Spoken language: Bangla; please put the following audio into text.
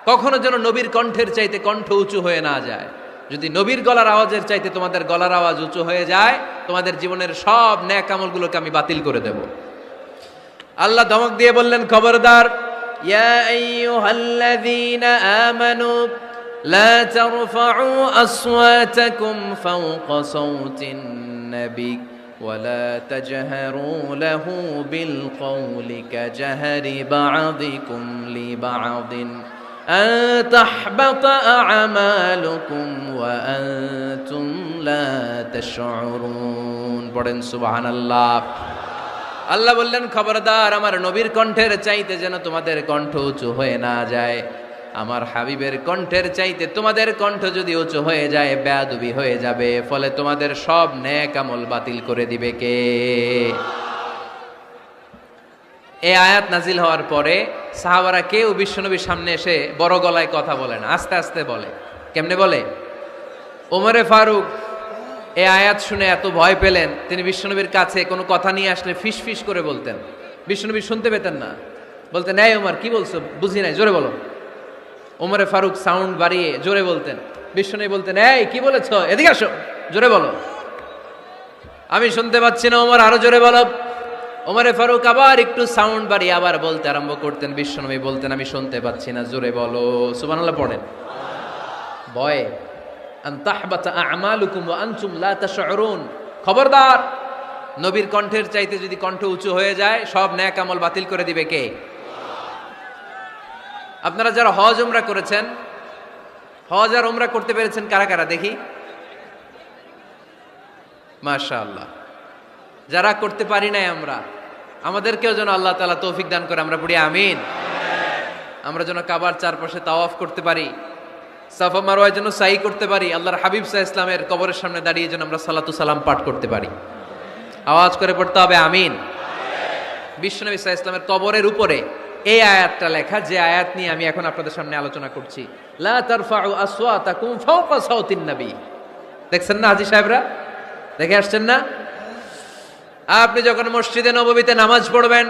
কখনো যেন নবীর কণ্ঠের চাইতে কণ্ঠ উঁচু হয়ে না যায়। যদি নবীর গলার আওয়াজের চাইতে তোমাদের গলার আওয়াজ উঁচু হয়ে যায়, তোমাদের জীবনের সব নেক আমলগুলোকে আমি বাতিল করে দেব। আল্লাহ ধমক দিয়ে বললেন, খবরদার, ইয়া আইয়ুহাল্লাযীনা আমানু লা তারফাউ আসওয়াতাকুম ফাওকা সাওতিন নবী ওয়ালা তাজহারু লাহু বিল কওলি কাজহারি বা'দিকুম লিবা'দিন আন তাহবাতা আ'মালুকুম ওয়া আনতুম লা তাশউরুন। পড়েন সুবহানাল্লাহ। আল্লাহ বললেন, খবরদার, আমার নবীর কণ্ঠের চাইতে যেন তোমাদের কণ্ঠ উঁচু হয়ে না যায়। আমার হাবিবের কণ্ঠের চাইতে তোমাদের কণ্ঠ যদি উঁচু হয়ে যায়, বেয়াদবি হয়ে যাবে, ফলে তোমাদের সব নেক আমল বাতিল করে দিবে কে? এই আয়াত নাজিল হওয়ার পরে সাহাবারা কেউ বিশ্বনবীর সামনে এসে বড় গলায় কথা বলে না, আস্তে আস্তে বলে। কেমনে বলে? ওমরে ফারুক এই আয়াত শুনে এত ভয় পেলেন, তিনি বিশ্বনবীর কাছে কোনো কথা নিয়ে আসলে ফিস ফিস করে বলতেন। বিশ্বনবী শুনতে পেতেন না, বলতেন, এই ওমর কি বলছো, বুঝি নাই, জোরে বলো। ওমরে ফারুক সাউন্ড বাড়িয়ে জোরে বলতেন। বিশ্বনবী বলতেন, এই কি বলেছ, এদিকে আসো, জোরে বলো, আমি শুনতে পাচ্ছি না, ওমর আরো জোরে বলো। ওমরে ফারুক আবার একটু সাউন্ড বাড়িয়ে আবার বলতে আরম্ভ করতেন। বিশ্বনবী বলতেন, আমি শুনতে পাচ্ছি না, জোরে বলো। সুবহানাল্লাহ পড়েন। ভয়ে আন তাহবাতা আ'মালুকুম ওয়া আনতুম লা তাশউরুন। খবরদার, নবীর কণ্ঠের চাইতে যদি কণ্ঠ উঁচু হয়ে যায়, সব নেক আমল বাতিল করে দিবে কে? আপনারা যারা হজ উমরা করেছেন, হজ আর উমরা করতে পেরেছেন কারা কারা দেখি? মাশাআল্লাহ। যারা করতে পারি নাই আমরা, আমাদেরকেও যেন আল্লাহ তাআলা তৌফিক দান করে, আমরা পড়ি আমিন। আমরা যেন কাবার চারপাশে তাওয়াফ করতে পারি, সাফা মারওয়ায় যেন সাই করতে পারি, আল্লাহর হাবিব সাল্লাল্লাহু আলাইহি ইসলামের কবরের সামনে দাঁড়িয়ে যেন আমরা সালাতু সালাম পাঠ করতে পারি। আওয়াজ করে পড়তে হবে আমিন। বিশ্বনবী সাল্লাল্লাহু আলাইহি ইসলামের কবরের উপরে এই আয়াতটা লেখা, যে আয়াত নিয়ে আমি এখন আপনাদের সামনে আলোচনা করছি। লা তারফাউ আসওয়াতাকুম ফাওকা সাওতিন নবী। দেখছেন না হাজী সাহেবরা, দেখে আসছেন না? আপনি যখন মসজিদে নববীতে নামাজ পড়বেন,